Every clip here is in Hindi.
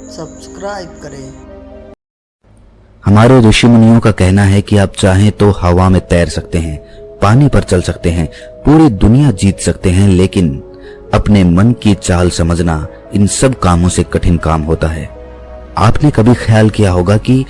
सब्सक्राइब करें। हमारे ऋषि मुनियों का कहना है कि आप चाहें तो हवा में तैर सकते हैं, पानी पर चल सकते हैं, पूरी दुनिया जीत सकते हैं, लेकिन अपने मन की चाल समझना इन सब कामों से कठिन काम होता है। आपने कभी ख्याल किया होगा कि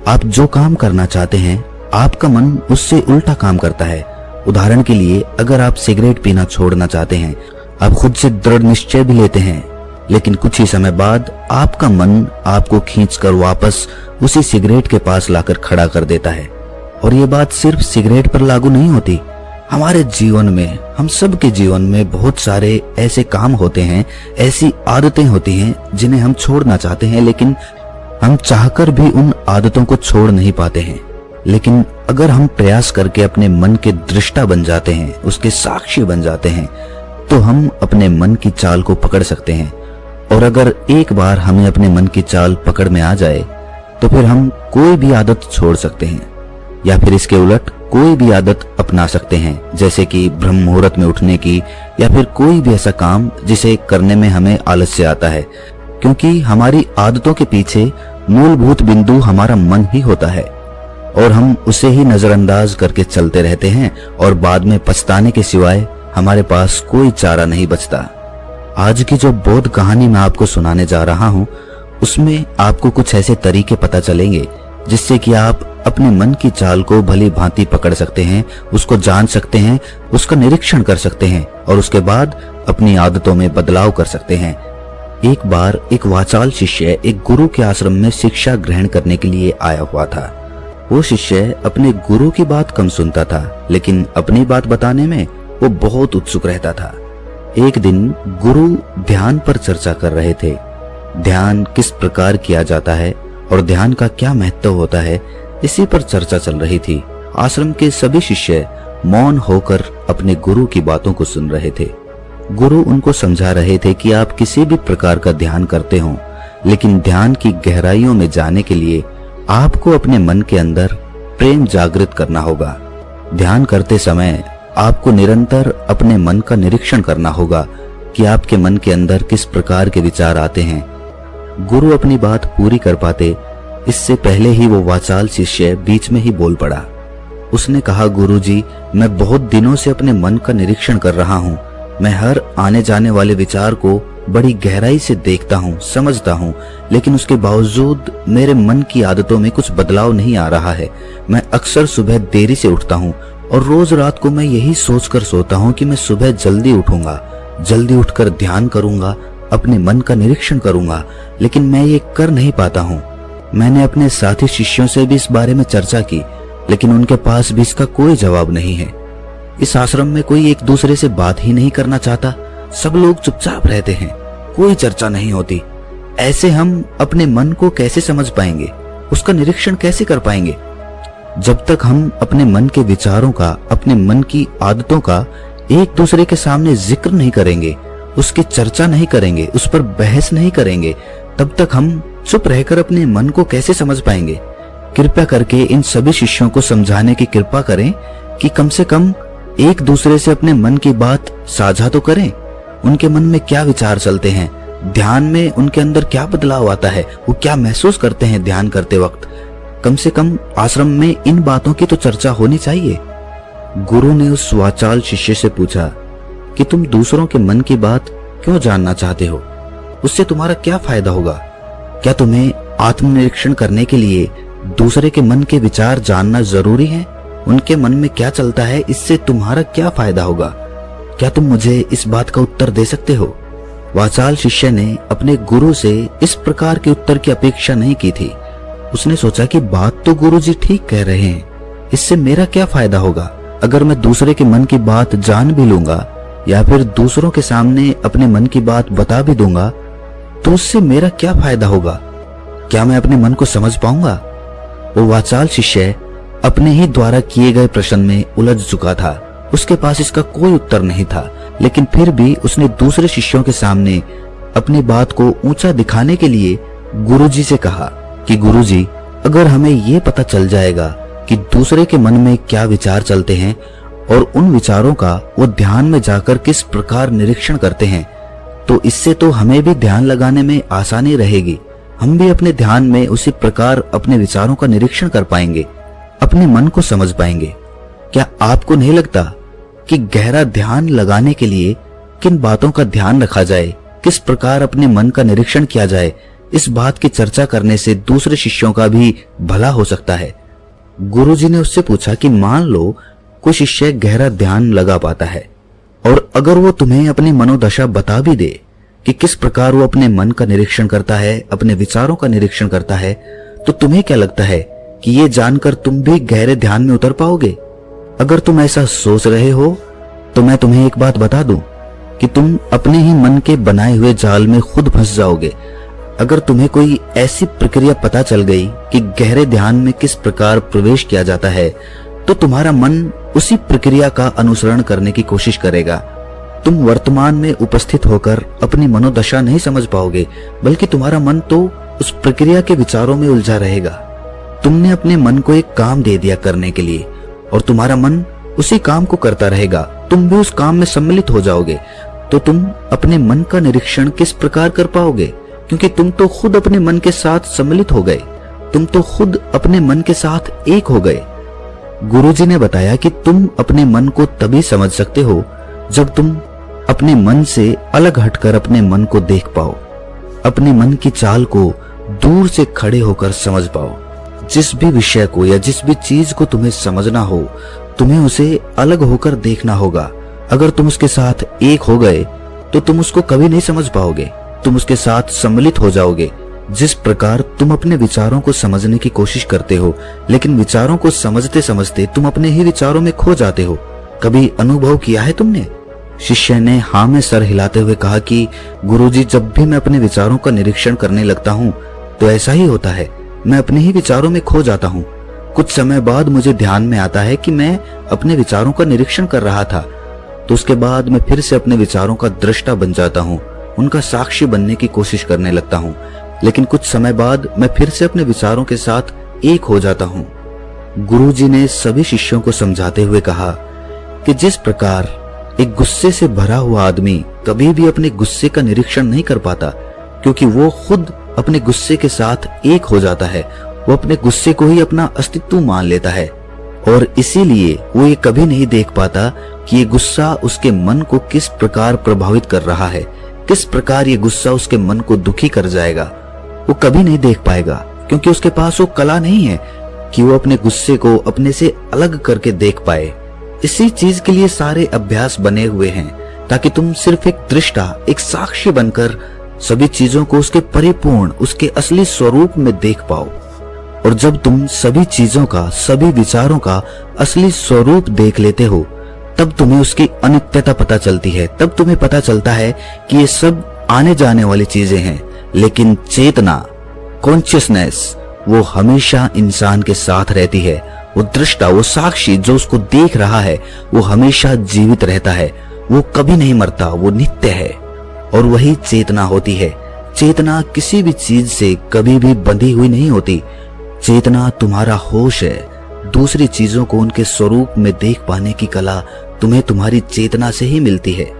आप जो काम करना चाहते हैं आपका मन उससे उल्टा काम करता है। उदाहरण के लिए, अगर आप सिगरेट पीना छोड़ना चाहते हैं, आप खुद से दृढ़ निश्चय भी लेते हैं, लेकिन कुछ ही समय बाद आपका मन आपको खींचकर वापस उसी सिगरेट के पास लाकर खड़ा कर देता है। और ये बात सिर्फ सिगरेट पर लागू नहीं होती। हमारे जीवन में, हम सब के जीवन में बहुत सारे ऐसे काम होते हैं, ऐसी आदतें होती हैं जिन्हें हम छोड़ना चाहते हैं, लेकिन हम चाहकर भी उन आदतों को छोड़ नहीं पाते हैं। लेकिन अगर हम प्रयास करके अपने मन के दृष्टा बन जाते हैं, उसके साक्षी बन जाते हैं, तो हम अपने मन की चाल को पकड़ सकते हैं। और अगर एक बार हमें अपने मन की चाल पकड़ में आ जाए तो फिर हम कोई भी आदत छोड़ सकते हैं, या फिर इसके उलट कोई भी आदत अपना सकते हैं, जैसे कि ब्रह्म मुहूर्त में उठने की, या फिर कोई भी ऐसा काम जिसे करने में हमें आलस्य आता है, क्योंकि हमारी आदतों के पीछे मूलभूत बिंदु हमारा मन ही होता है और हम उसे ही नजरअंदाज करके चलते रहते हैं और बाद में पछताने के सिवाय हमारे पास कोई चारा नहीं बचता। आज की जो बोध कहानी मैं आपको सुनाने जा रहा हूं, उसमें आपको कुछ ऐसे तरीके पता चलेंगे जिससे कि आप अपने मन की चाल को भली भांति पकड़ सकते हैं, उसको जान सकते हैं, उसका निरीक्षण कर सकते हैं और उसके बाद अपनी आदतों में बदलाव कर सकते हैं। एक बार एक वाचाल शिष्य एक गुरु के आश्रम में शिक्षा ग्रहण करने के लिए आया हुआ था। वो शिष्य अपने गुरु की बात कम सुनता था, लेकिन अपनी बात बताने में वो बहुत उत्सुक रहता था। एक दिन गुरु ध्यान पर चर्चा कर रहे थे। ध्यान किस प्रकार किया जाता है और ध्यान का क्या महत्व होता है, इसी पर चर्चा चल रही थी। आश्रम के सभी शिष्य मौन होकर अपने गुरु की बातों को सुन रहे थे। गुरु उनको समझा रहे थे कि आप किसी भी प्रकार का ध्यान करते हो, लेकिन ध्यान की गहराइयों में जाने के लिए आपको अपने मन के अंदर प्रेम जागृत करना होगा। ध्यान करते समय आपको निरंतर अपने मन का निरीक्षण करना होगा कि आपके मन के अंदर किस प्रकार के विचार आते हैं। गुरु अपनी बात पूरी कर पाते इससे पहले ही वो वाचाल शिष्य बीच में ही बोल पड़ा। उसने कहा, गुरुजी, मैं बहुत दिनों से अपने मन का निरीक्षण कर रहा हूँ। मैं हर आने जाने वाले विचार को बड़ी गहराई से देखता हूँ, समझता हूँ, लेकिन उसके बावजूद मेरे मन की आदतों में कुछ बदलाव नहीं आ रहा है। मैं अक्सर सुबह देरी से उठता हूँ और रोज रात को मैं यही सोचकर सोता हूँ कि मैं सुबह जल्दी उठूंगा, जल्दी उठकर ध्यान करूंगा, अपने मन का निरीक्षण करूंगा, लेकिन मैं ये कर नहीं पाता हूँ। मैंने अपने साथी शिष्यों से भी इस बारे में चर्चा की, लेकिन उनके पास भी इसका कोई जवाब नहीं है। इस आश्रम में कोई एक दूसरे से बात ही नहीं करना चाहता। सब लोग चुपचाप रहते हैं, कोई चर्चा नहीं होती। ऐसे हम अपने मन को कैसे समझ पाएंगे, उसका निरीक्षण कैसे कर पाएंगे? जब तक हम अपने मन के विचारों का, अपने मन की आदतों का एक दूसरे के सामने जिक्र नहीं करेंगे, उसकी चर्चा नहीं करेंगे, उस पर बहस नहीं करेंगे, तब तक हम चुप रहकर अपने मन को कैसे समझ पाएंगे? कृपया करके इन सभी शिष्यों को समझाने की कृपा करें कि कम से कम एक दूसरे से अपने मन की बात साझा तो करें। उनके मन में क्या विचार चलते हैं, ध्यान में उनके अंदर क्या बदलाव आता है, वो क्या महसूस करते हैं ध्यान करते वक्त। कम से कम आश्रम में इन बातों की तो चर्चा होनी चाहिए। गुरु ने उस वाचाल शिष्य से पूछा कि तुम दूसरों के मन की बात क्यों जानना चाहते हो? उससे तुम्हारा क्या फायदा होगा? क्या तुम्हें आत्मनिरीक्षण करने के लिए दूसरे के मन के विचार जानना जरूरी है? उनके मन में क्या चलता है, इससे तुम्हारा क्या फायदा होगा? क्या तुम मुझे इस बात का उत्तर दे सकते हो? वाचाल शिष्य ने अपने गुरु से इस प्रकार के उत्तर की अपेक्षा नहीं की थी। उसने सोचा कि बात तो गुरुजी ठीक कह रहे हैं, इससे मेरा क्या फायदा होगा? अगर मैं दूसरे के मन की बात जान भी लूंगा या फिर दूसरों के सामने अपने मन की बात बता भी दूंगा, तो उससे मेरा क्या फायदा होगा? क्या मैं अपने मन को समझ पाऊंगा? वो वाचाल शिष्य अपने ही द्वारा किए गए प्रश्न में उलझ चुका था। उसके पास इसका कोई उत्तर नहीं था, लेकिन फिर भी उसने दूसरे शिष्यों के सामने अपनी बात को ऊंचा दिखाने के लिए गुरुजी से कहा कि गुरुजी, अगर हमें ये पता चल जाएगा कि दूसरे के मन में क्या विचार चलते हैं और उन विचारों का वो ध्यान में जाकर किस प्रकार निरीक्षण करते हैं, तो इससे तो हमें भी ध्यान लगाने में आसानी रहेगी। हम भी अपने ध्यान में उसी प्रकार अपने विचारों का निरीक्षण कर पाएंगे, अपने मन को समझ पाएंगे। क्या आपको नहीं लगता कि गहरा ध्यान लगाने के लिए किन बातों का ध्यान रखा जाए, किस प्रकार अपने मन का निरीक्षण किया जाए, इस बात की चर्चा करने से दूसरे शिष्यों का भी भला हो सकता है। गुरुजी ने उससे पूछा कि मान लो कोई शिष्य गहरा ध्यान लगा पाता है और अगर वो तुम्हें अपनी मनोदशा बता भी दे कि किस प्रकार वो अपने मन का निरीक्षण करता है, अपने विचारों का निरीक्षण करता है, तो तुम्हें क्या लगता है कि ये जानकर तुम भी गहरे ध्यान में उतर पाओगे? अगर तुम ऐसा सोच रहे हो तो मैं तुम्हें एक बात बता दूं कि तुम अपने ही मन के बनाए हुए जाल में खुद फंस जाओगे। अगर तुम्हें कोई ऐसी प्रक्रिया पता चल गई कि गहरे ध्यान में किस प्रकार प्रवेश किया जाता है, तो तुम्हारा मन उसी प्रक्रिया का अनुसरण करने की कोशिश करेगा। तुम वर्तमान में उपस्थित होकर अपनी मनोदशा नहीं समझ पाओगे, बल्कि तुम्हारा मन तो उस प्रक्रिया के विचारों में उलझा रहेगा। तुमने अपने मन को एक काम दे दिया करने के लिए और तुम्हारा मन उसी काम को करता रहेगा। तुम भी उस काम में सम्मिलित हो जाओगे, तो तुम अपने मन का निरीक्षण किस प्रकार कर पाओगे? क्योंकि तुम तो खुद अपने मन के साथ सम्मिलित हो गए, तुम तो खुद अपने मन के साथ एक हो गए। गुरुजी ने बताया कि तुम अपने मन को तभी समझ सकते हो जब तुम अपने मन से अलग हटकर अपने मन को देख पाओ, अपने मन की चाल को दूर से खड़े होकर समझ पाओ। जिस भी विषय को या जिस भी चीज को तुम्हें समझना हो, तुम्हें उसे अलग होकर देखना होगा। अगर तुम उसके साथ एक हो गए तो तुम उसको कभी नहीं समझ पाओगे, तुम उसके साथ सम्मिलित हो जाओगे। जिस प्रकार तुम अपने विचारों को समझने की कोशिश करते हो, लेकिन विचारों को समझते समझते तुम अपने ही विचारों में खो जाते हो, कभी अनुभव किया है तुमने? शिष्य ने हाँ में सर हिलाते हुए कहा कि गुरुजी, जब भी मैं अपने विचारों का निरीक्षण करने लगता हूँ तो ऐसा ही होता है, मैं अपने ही विचारों में खो जाता हूँ। कुछ समय बाद मुझे ध्यान में आता है कि मैं अपने विचारों का निरीक्षण कर रहा था, तो उसके बाद मैं फिर से अपने विचारों का दृष्टा बन जाता हूँ, उनका साक्षी बनने की कोशिश करने लगता हूँ। लेकिन कुछ समय बाद मैं फिर से अपने विचारों के साथ एक हो जाता हूँ। गुरुजी ने सभी शिष्यों को समझाते हुए कहा कि जिस प्रकार एक गुस्से से भरा हुआ आदमी कभी भी अपने गुस्से का निरीक्षण नहीं कर पाता, क्योंकि वो खुद अपने गुस्से के साथ एक हो जाता है, वो अपने गुस्से को ही अपना अस्तित्व मान लेता है और इसीलिए वो ये कभी नहीं देख पाता कि ये गुस्सा उसके मन को किस प्रकार प्रभावित कर रहा है, किस प्रकार ये गुस्सा उसके मन को दुखी कर जाएगा। वो कभी नहीं देख पाएगा, क्योंकि उसके पास वो कला नहीं है कि वो अपने गुस्से को अपने से अलग करके देख पाए। इसी चीज के लिए सारे अभ्यास बने हुए हैं, ताकि तुम सिर्फ एक दृष्टा, एक साक्षी बनकर सभी चीजों को उसके परिपूर्ण, उसके असली स्वरूप में देख पाओ। और जब तुम सभी चीजों का, सभी विचारों का असली स्वरूप देख लेते हो, तब तुम्हें उसकी अनित्यता पता चलती है। तब तुम्हें पता चलता है कि ये सब आने जाने वाली चीजें हैं, लेकिन चेतना, कॉन्शियसनेस, वो हमेशा इंसान के साथ रहती है। वो दृष्टा, वो साक्षी जो उसको देख रहा है, वो हमेशा जीवित रहता है, वो कभी नहीं मरता, वो नित्य है। और वही चेतना होती है। चेतना किसी भी चीज से कभी भी बंधी हुई नहीं होती। चेतना तुम्हारा होश है। दूसरी चीजों को उनके स्वरूप में देख पाने की कला तुम्हें तुम्हारी चेतना से ही मिलती है।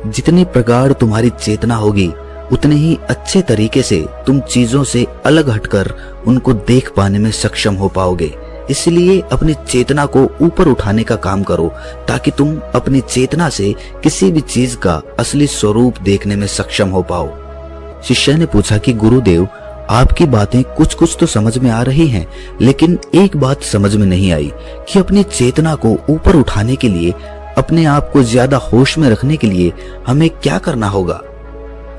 जितनी प्रगाढ़ तुम्हारी चेतना होगी, उतने ही अच्छे तरीके से तुम चीजों से अलग हटकर उनको देख पाने में सक्षम हो पाओगे। इसलिए अपनी चेतना को ऊपर उठाने का काम करो, ताकि तुम अपनी चेतना से किसी भी चीज का असली स्वरूप देखने में सक्षम हो पाओ। शिष्य ने पूछा कि गुरुदेव, आपकी बातें कुछ कुछ तो समझ में आ रही हैं, लेकिन एक बात समझ में नहीं आई कि अपनी चेतना को ऊपर उठाने के लिए, अपने आप को ज्यादा होश में रखने के लिए हमें क्या करना होगा।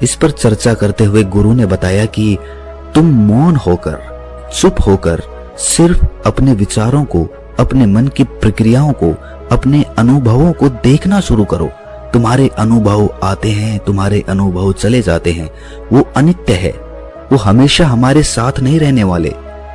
इस पर चर्चा करते हुए गुरु ने बताया कि तुम मौन होकर, चुप होकर सिर्फ अपने विचारों को, अपने मन की प्रक्रियाओं को, अपने अनुभवों को देखना शुरू करो। तुम्हारे अनुभव आते हैं, तुम्हारे अनुभव चले जाते हैं, वो अनित्य है, वो हमेशा हमारे साथ नहीं रहने वाले।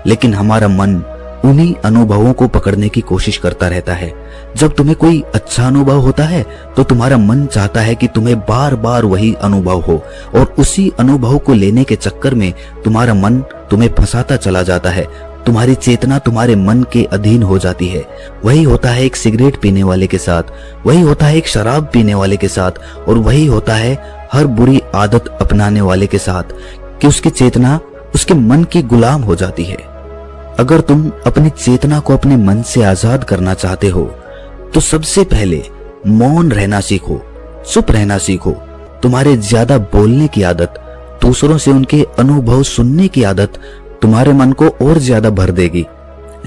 लेकिन हमारा मन उन्हीं अनुभवों को पकड़ने की कोशिश करता रहता है। जब तुम्हें कोई अच्छा अनुभव होता है तो तुम्हारा मन चाहता है कि तुम्हें बार बार वही अनुभव हो, और उसी अनुभव को लेने के चक्कर में तुम्हारा मन तुम्हें फंसाता चला जाता है। तुम्हारी चेतना तुम्हारे मन के अधीन हो जाती है। वही होता है एक सिगरेट पीने वाले के साथ, वही होता है एक शराब पीने वाले के साथ, और वही होता है हर बुरी आदत अपनाने वाले के साथ, कि उसकी चेतना उसके मन की गुलाम हो जाती है। अगर तुम अपनी चेतना को अपने मन से आजाद करना चाहते हो तो सबसे पहले मौन रहना सीखो, चुप रहना सीखो। तुम्हारे ज्यादा बोलने की आदत, दूसरों से उनके अनुभव सुनने की आदत तुम्हारे मन को और ज्यादा भर देगी।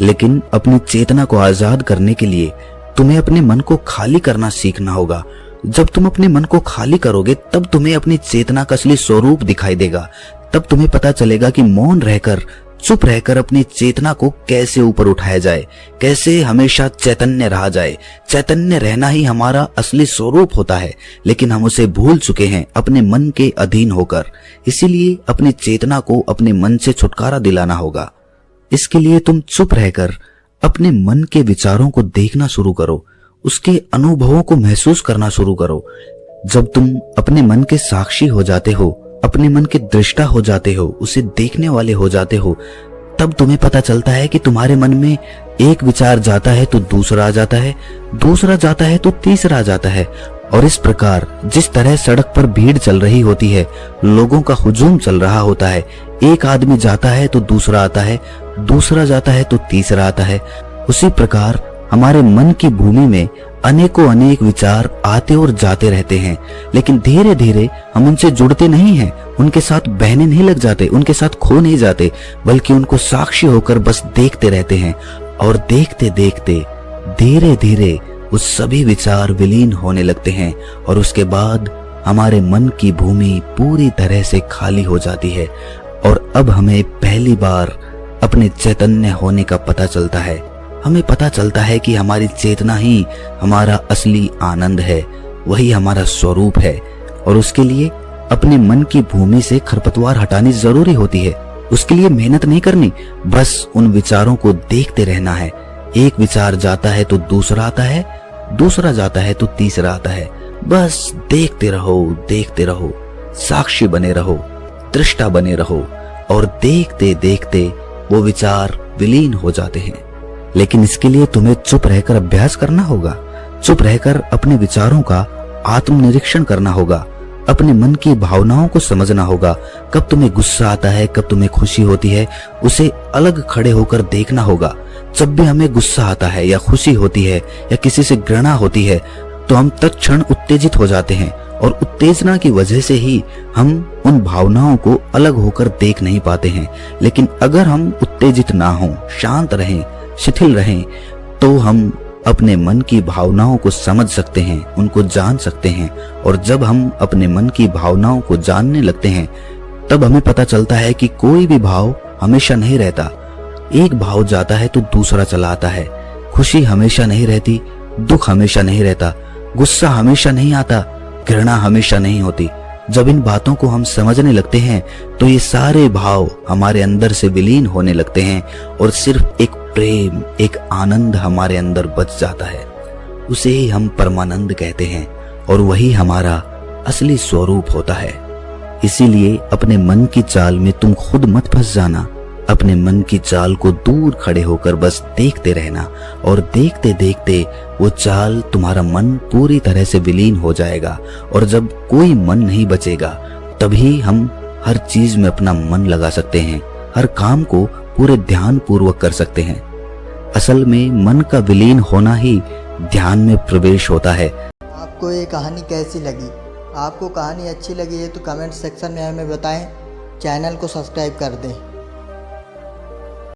लेकिन अपनी चेतना को आजाद करने के लिए तुम्हें अपने मन को खाली करना सीखना होगा। जब तुम अपने मन को खाली करोगे तब तुम्हें अपनी चेतना का असली स्वरूप दिखाई देगा। तब तुम्हें पता चलेगा कि मौन रहकर, चुप रहकर अपनी चेतना को कैसे ऊपर उठाया जाए, कैसे हमेशा चैतन्य रहा जाए। चैतन्य रहना ही हमारा असली स्वरूप होता है, लेकिन हम उसे भूल चुके हैं अपने मन के अधीन होकर। इसीलिए अपनी चेतना को अपने मन से छुटकारा दिलाना होगा। इसके लिए तुम चुप रहकर अपने मन के विचारों को देखना शुरू करो, उसके अनुभवों को महसूस करना शुरू करो। जब तुम अपने मन के साक्षी हो जाते हो, अपने मन के दृष्टा हो जाते हो, उसे देखने वाले हो जाते हो, तब तुम्हें पता चलता है कि तुम्हारे मन में एक विचार जाता है तो दूसरा आ जाता है, दूसरा जाता है तो तीसरा आ जाता है। और इस प्रकार जिस तरह सड़क पर भीड़ चल रही होती है, लोगों का हुजूम चल रहा होता है, एक आदमी जाता है तो दूसरा आता है, दूसरा जाता है तो तीसरा आता है, उसी प्रकार हमारे मन की भूमि में अनेकों अनेक विचार आते और जाते रहते हैं। लेकिन धीरे धीरे हम उनसे जुड़ते नहीं हैं, उनके साथ बहने नहीं लग जाते, उनके साथ खो नहीं जाते, बल्कि उनको साक्षी होकर बस देखते रहते हैं। और देखते देखते धीरे धीरे वो सभी विचार विलीन होने लगते हैं और उसके बाद हमारे मन की भूमि पूरी तरह से खाली हो जाती है। और अब हमें पहली बार अपने चैतन्य होने का पता चलता है। हमें पता चलता है कि हमारी चेतना ही हमारा असली आनंद है, वही हमारा स्वरूप है। और उसके लिए अपने मन की भूमि से खरपतवार हटानी जरूरी होती है। उसके लिए मेहनत नहीं करनी, बस उन विचारों को देखते रहना है। एक विचार जाता है तो दूसरा आता है, दूसरा जाता है तो तीसरा आता है। बस देखते रहो, देखते रहो, साक्षी बने रहो, दृष्टा बने रहो। और देखते देखते वो विचार विलीन हो जाते हैं। लेकिन इसके लिए तुम्हें चुप रहकर अभ्यास करना होगा। चुप रहकर अपने विचारों का आत्मनिरीक्षण करना होगा, अपने मन की भावनाओं को समझना होगा। कब तुम्हें गुस्सा आता है, कब तुम्हें खुशी होती है, उसे अलग खड़े होकर देखना होगा। जब भी हमें गुस्सा आता है या खुशी होती है या किसी से घृणा होती है तो हम तत्क्षण उत्तेजित हो जाते हैं और उत्तेजना की वजह से ही हम उन भावनाओं को अलग होकर देख नहीं पाते हैं। लेकिन अगर हम उत्तेजित ना हों, शांत रहें, शिथिल रहें, तो हम अपने मन की भावनाओं को समझ सकते हैं, उनको जान सकते हैं। और जब हम अपने मन की भावनाओं को जानने लगते हैं तब हमें पता चलता है कि कोई भी भाव हमेशा नहीं रहता। एक भाव जाता है तो दूसरा चला आता है। खुशी हमेशा नहीं रहती, दुख हमेशा नहीं रहता, गुस्सा हमेशा नहीं आता, घृणा हमेशा नहीं होती। जब इन बातों को हम समझने लगते हैं तो ये सारे भाव हमारे अंदर से विलीन होने लगते हैं और सिर्फ एक प्रेम, एक आनंद हमारे अंदर बच जाता है। उसे ही हम परमानंद कहते हैं और वही हमारा असली स्वरूप होता है। इसीलिए अपने मन की चाल में तुम खुद मत फंस जाना। अपने मन की चाल को दूर खड़े होकर बस देखते रहना और देखते देखते वो चाल, तुम्हारा मन पूरी तरह से विलीन हो जाएगा। और जब कोई मन नहीं बचेगा तभी हम हर चीज में अपना मन लगा सकते हैं, हर काम को पूरे ध्यान पूर्वक कर सकते हैं। असल में मन का विलीन होना ही ध्यान में प्रवेश होता है। आपको ये कहानी कैसी लगी? आपको कहानी अच्छी लगी है तो कमेंट सेक्शन में हमें बताएं। चैनल को सब्सक्राइब कर दें।